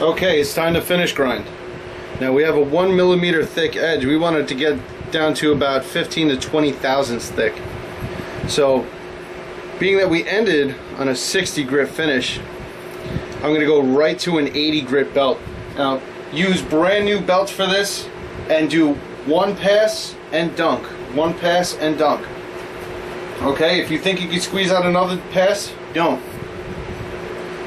Okay, it's time to finish grind. Now we have a 1 millimeter thick edge. We want it to get down to about 15 to 20 thousandths thick. So, being that we ended on a 60 grit finish, I'm going to go right to an 80 grit belt. Now, use brand new belts for this and do one pass and dunk. One pass and dunk. Okay, if you think you can squeeze out another pass, don't.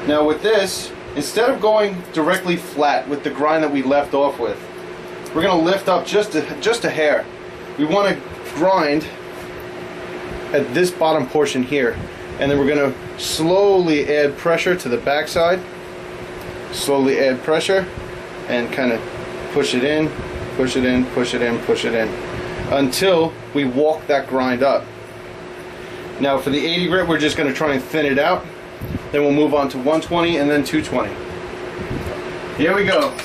Now with this, instead of going directly flat with the grind that we left off with, we're going to lift up just a hair. We want to grind at this bottom portion here, and then we're going to slowly add pressure to the backside. Slowly add pressure and kind of push it in, push it in, push it in, push it in, until we walk that grind up. Now for the 80 grit, we're just going to try and thin it out. Then we'll move on to 120 and then 220. Here we go.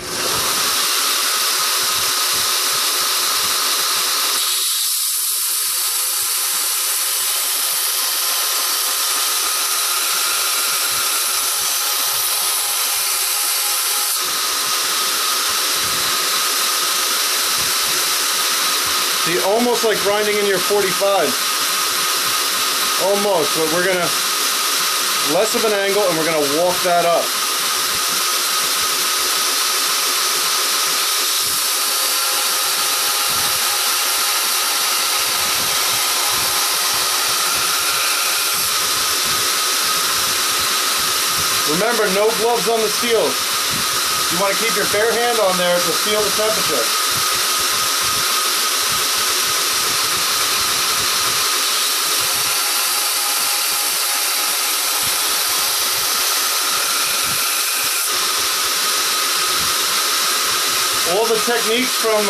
See, almost like grinding in your 45. Almost, but we're gonna less of an angle and we're gonna walk that up. Remember, no gloves on the steel. You want to keep your bare hand on there to feel the temperature. All the techniques from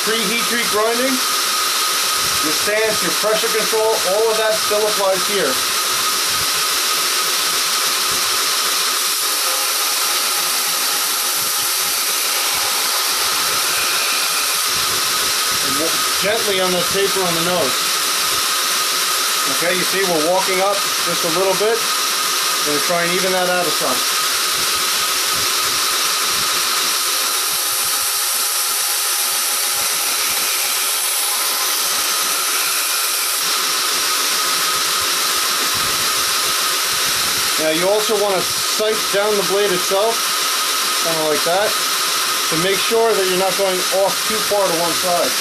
pre-heat treat grinding, your stance, your pressure control, all of that still applies here. And gently on the taper on the nose. Okay, you see we're walking up just a little bit. We're going to try and even that out of some. Now you also want to sight down the blade itself, kind of like that, to make sure that you're not going off too far to one side.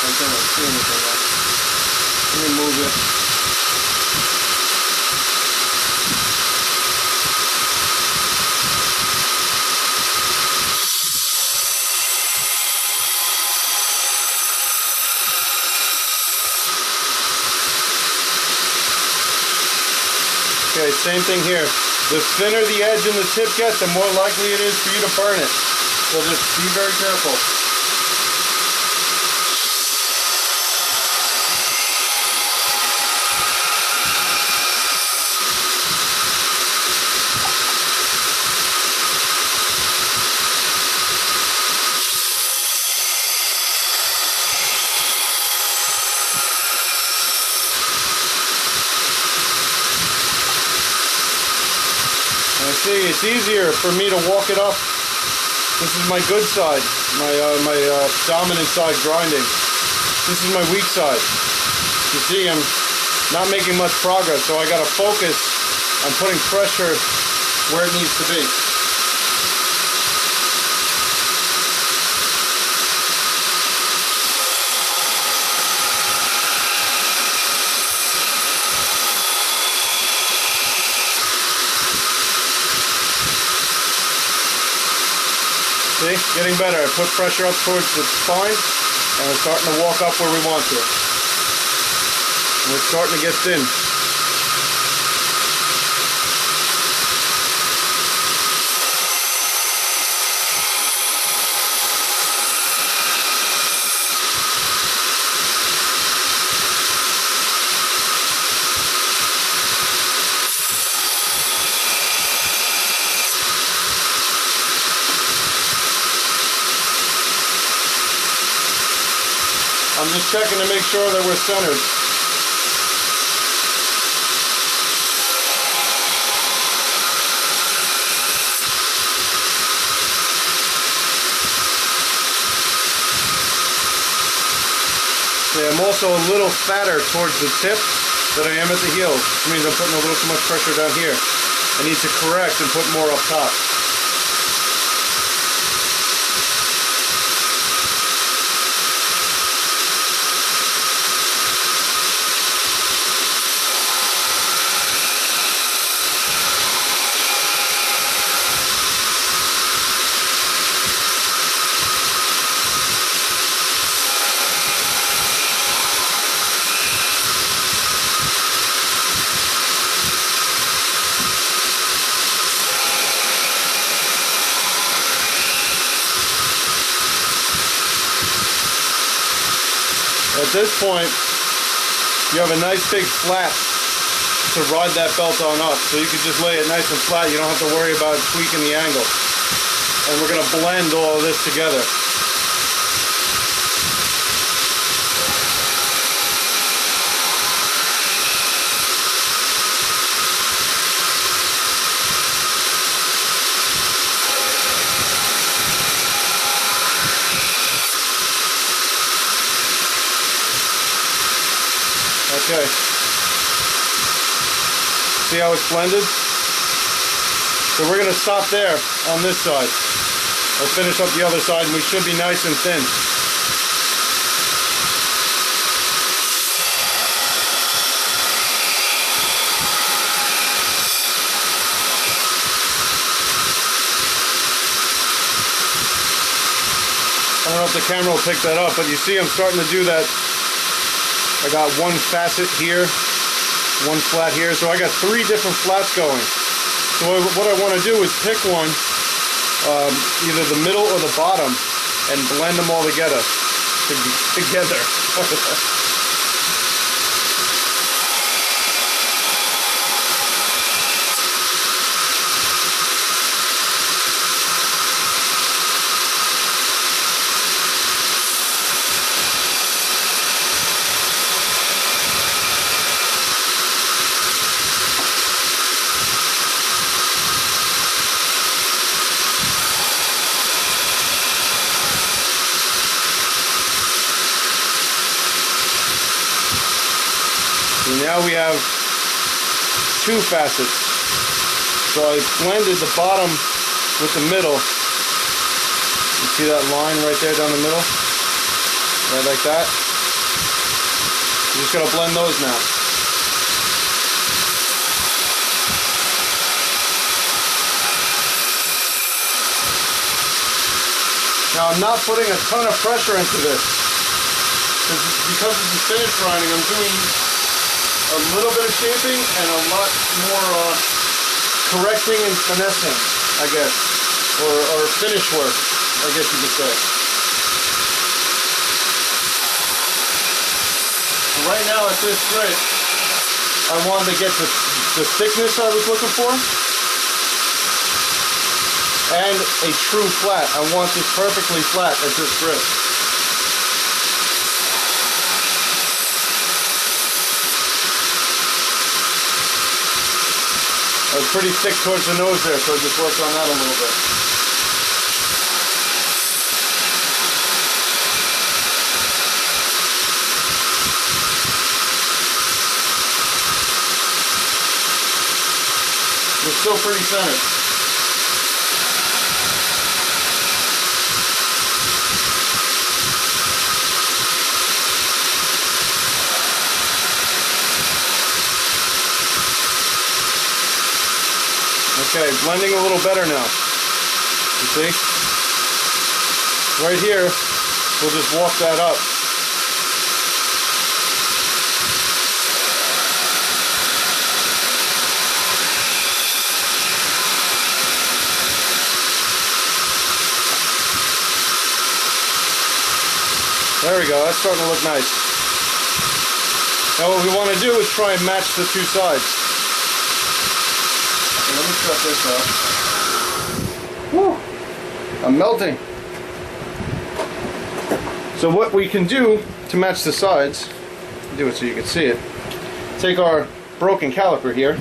I can't see anything now. Let me move it. Okay, same thing here. The thinner the edge and the tip gets, the more likely it is for you to burn it. So just be very careful. See, it's easier for me to walk it up. This is my good side, my dominant side grinding. This is my weak side. You see, I'm not making much progress, so I got to focus on putting pressure where it needs to be. See, getting better. I put pressure up towards the spine, and we're starting to walk up where we want to. We're starting to get thin. I'm just checking to make sure that we're centered. See, I'm also a little fatter towards the tip than I am at the heel, which means I'm putting a little too much pressure down here. I need to correct and put more up top. At this point, you have a nice big flat to ride that belt on up. So you can just lay it nice and flat. You don't have to worry about tweaking the angle. And we're going to blend all of this together. Okay. See how it's blended? So we're going to stop there on this side. I'll finish up the other side and we should be nice and thin. I don't know if the camera will pick that up, but you see I'm starting to do that. I got one facet here, one flat here, so I got 3 different flats going. So what I want to do is pick one, either the middle or the bottom, and blend them all together. Now we have 2 facets. So I blended the bottom with the middle. You see that line right there down the middle? Right like that. You're just gonna blend those now. Now I'm not putting a ton of pressure into this. Because this is finish grinding, I'm doing a little bit of shaping and a lot more correcting and finessing, I guess, or finish work, I guess you could say. Right now at this grit, I wanted to get the thickness I was looking for and a true flat. I want this perfectly flat at this grit. I was pretty thick towards the nose there, so I just worked on that a little bit. We're still pretty centered. Okay, blending a little better now. You see? Right here, we'll just walk that up. There we go, that's starting to look nice. Now what we want to do is try and match the 2 sides. Let me cut this up. Woo! I'm melting. So what we can do to match the sides, do it so you can see it. Take our broken caliper here.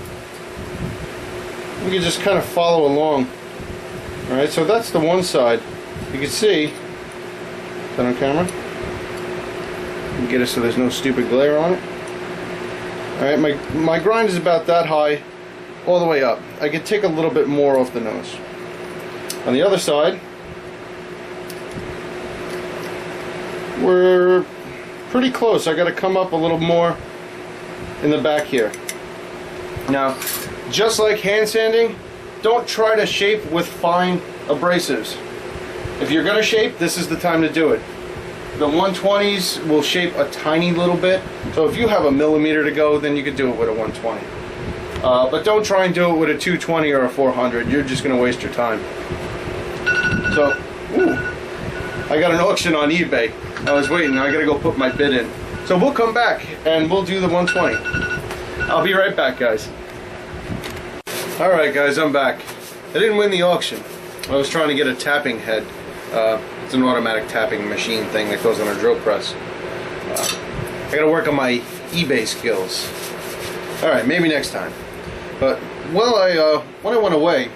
We can just kind of follow along. Alright, so that's the one side. You can see, is that on camera? and get it so there's no stupid glare on it. Alright, my grind is about that high all the way up. I could take a little bit more off the nose. On the other side, we're pretty close. I got to come up a little more in the back here. Now, just like hand sanding, don't try to shape with fine abrasives. If you're going to shape, this is the time to do it. The 120s will shape a tiny little bit, so if you have a millimeter to go, then you could do it with a 120. But don't try and do it with a 220 or a 400. You're just going to waste your time. So, I got an auction on eBay. I was waiting. I got to go put my bid in. So we'll come back and we'll do the 120. I'll be right back, guys. Alright guys, I'm back. I didn't win the auction. I was trying to get a tapping head. It's an automatic tapping machine thing that goes on a drill press. I gotta work on my eBay skills. Alright, maybe next time. But when I went away,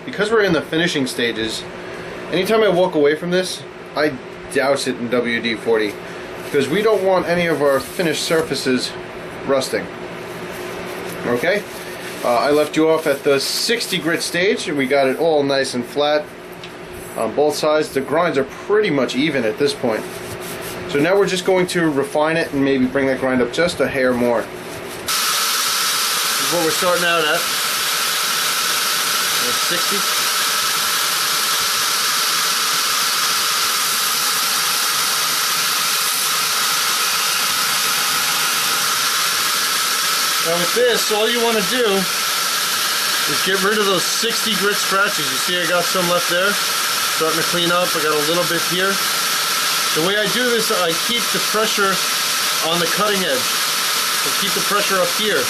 because we're in the finishing stages, anytime I walk away from this, I douse it in WD-40 because we don't want any of our finished surfaces rusting. Okay? I left you off at the 60 grit stage, and we got it all nice and flat on both sides. The grinds are pretty much even at this point. So now we're just going to refine it and maybe bring that grind up just a hair more. This is what we're starting out at. 60. Now with this, all you want to do is get rid of those 60 grit scratches. You see I got some left there, starting to clean up. I got a little bit here. The way I do this, I keep the pressure on the cutting edge. So keep the pressure up here.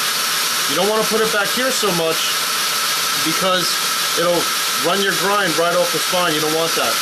You don't want to put it back here so much because it'll run your grind right off the spine. You don't want that.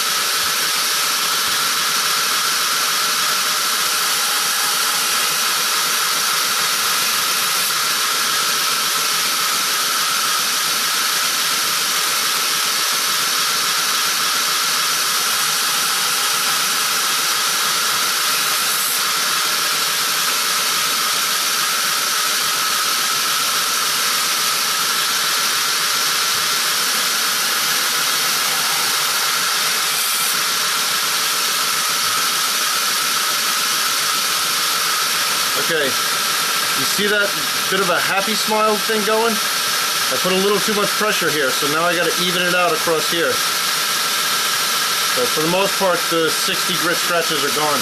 Okay, you see that bit of a happy smile thing going? I put a little too much pressure here, so now I got to even it out across here. So for the most part, the 60 grit scratches are gone.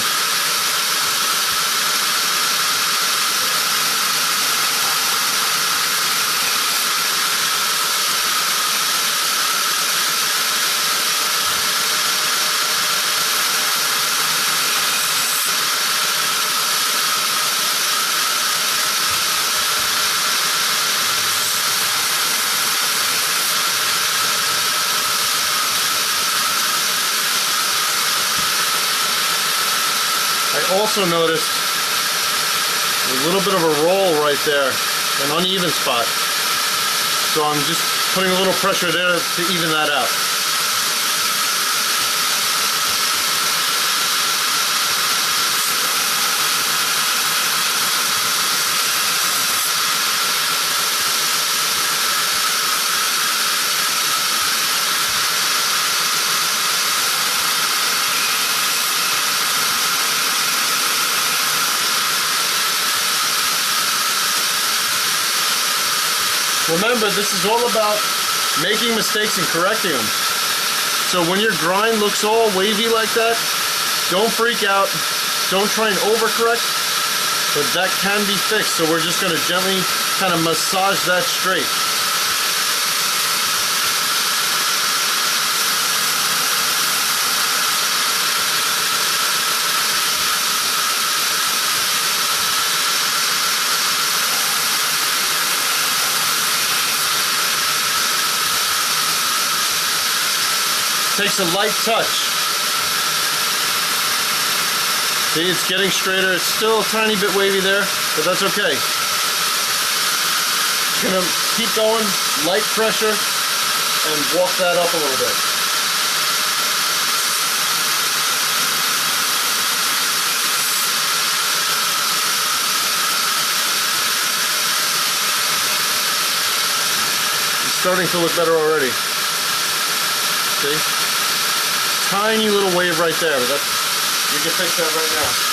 I also noticed a little bit of a roll right there, an uneven spot. So I'm just putting a little pressure there to even that out. Remember, this is all about making mistakes and correcting them. So when your grind looks all wavy like that, don't freak out. Don't try and overcorrect, but that can be fixed. So we're just going to gently kind of massage that straight. Takes a light touch. See, it's getting straighter. It's still a tiny bit wavy there, but that's okay. Gonna keep going, light pressure, and walk that up a little bit. starting to look better already. See? Tiny little wave right there, but that's, you can fix that right now.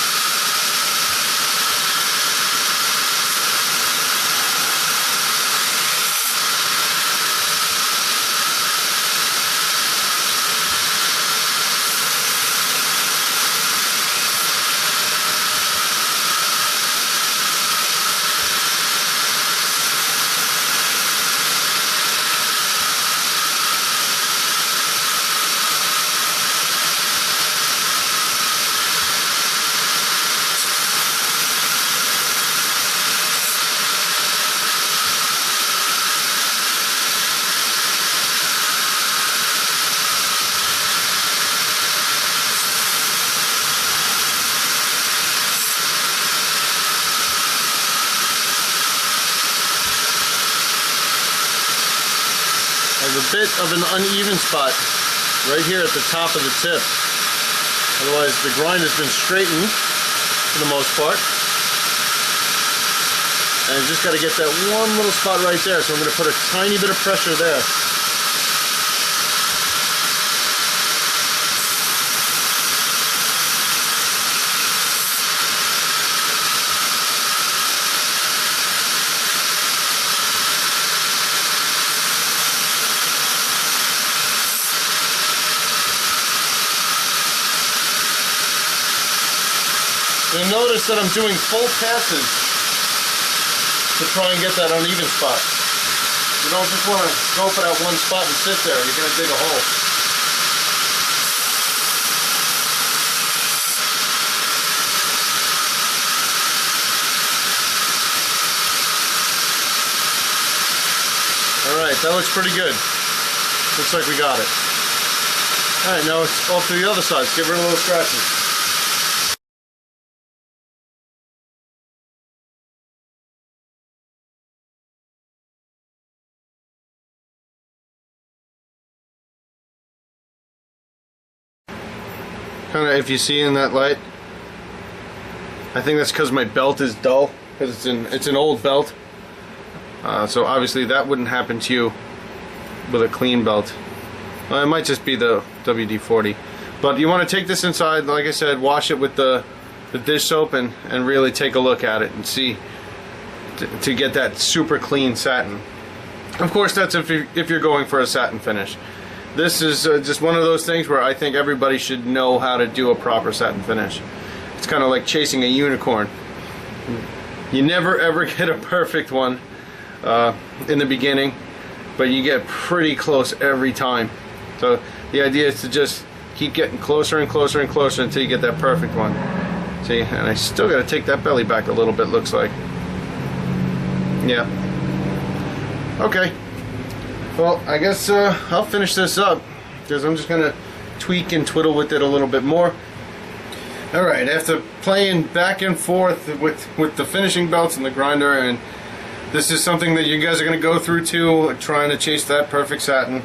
There's a bit of an uneven spot right here at the top of the tip. Otherwise, the grind has been straightened for the most part. And just got to get that one little spot right there. So I'm going to put a tiny bit of pressure there. You'll notice that I'm doing full passes to try and get that uneven spot. You don't just want to go for that one spot and sit there. You're going to dig a hole. Alright, that looks pretty good. Looks like we got it. Alright, now it's off to the other side. Let's get rid of those scratches. Kind of, if you see in that light, I think that's because my belt is dull, because it's an old belt. So obviously that wouldn't happen to you with a clean belt. It might just be the WD-40. But you want to take this inside, like I said, wash it with the dish soap and really take a look at it and see to get that super clean satin. Of course, that's if you're going for a satin finish. This is just one of those things where I think everybody should know how to do a proper satin finish. It's kind of like chasing a unicorn. You never ever get a perfect one in the beginning, but you get pretty close every time. So the idea is to just keep getting closer and closer and closer until you get that perfect one. See, and I still got to take that belly back a little bit, looks like. Yeah. Okay. Well, I guess I'll finish this up because I'm just going to tweak and twiddle with it a little bit more. Alright, after playing back and forth with the finishing belts and the grinder, and this is something that you guys are going to go through too, trying to chase that perfect satin.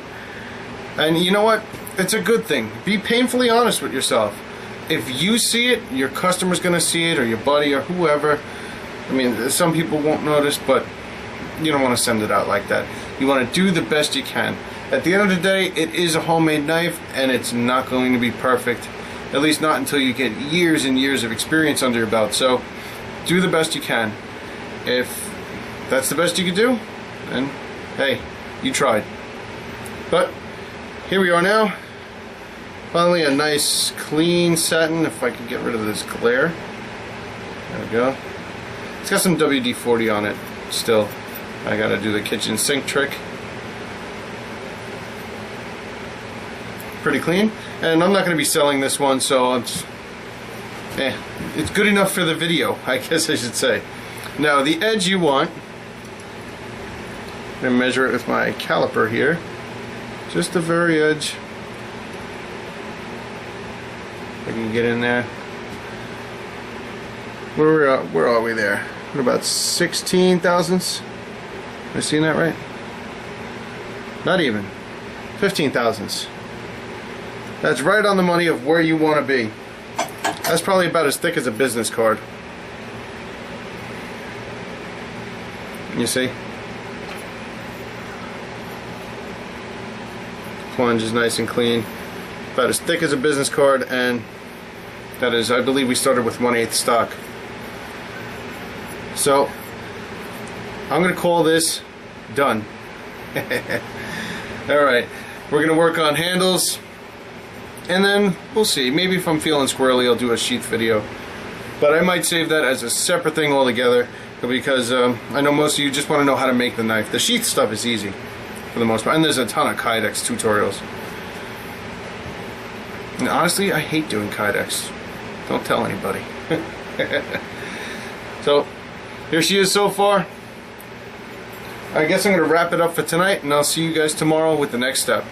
And you know what? It's a good thing. Be painfully honest with yourself. If you see it, your customer's going to see it, or your buddy, or whoever. I mean, some people won't notice, but you don't want to send it out like that. You want to do the best you can. At the end of the day, it is a homemade knife, and it's not going to be perfect. At least not until you get years and years of experience under your belt. So, do the best you can. If that's the best you can do, then hey, you tried. But here we are now. Finally, a nice clean satin. If I can get rid of this glare. There we go. It's got some WD-40 on it still. I gotta do the kitchen sink trick. Pretty clean. And I'm not gonna be selling this one, so it's good enough for the video, I guess I should say. Now the edge you want, I'm gonna measure it with my caliper here. Just the very edge. If I can get in there. Where are we there? What about 16 thousandths? Am I seeing that right? Not even. 15 thousandths. That's right on the money of where you want to be. That's probably about as thick as a business card. You see? plunge is nice and clean, about as thick as a business card, and that is, I believe we started with 1/8 stock. So I'm gonna call this done. Alright, we're gonna work on handles, and then we'll see. Maybe if I'm feeling squirrely, I'll do a sheath video, but I might save that as a separate thing altogether, because I know most of you just want to know how to make the knife. The sheath stuff is easy for the most part, and there's a ton of Kydex tutorials. And honestly, I hate doing Kydex. Don't tell anybody. So here she is so far. I guess I'm going to wrap it up for tonight, and I'll see you guys tomorrow with the next step.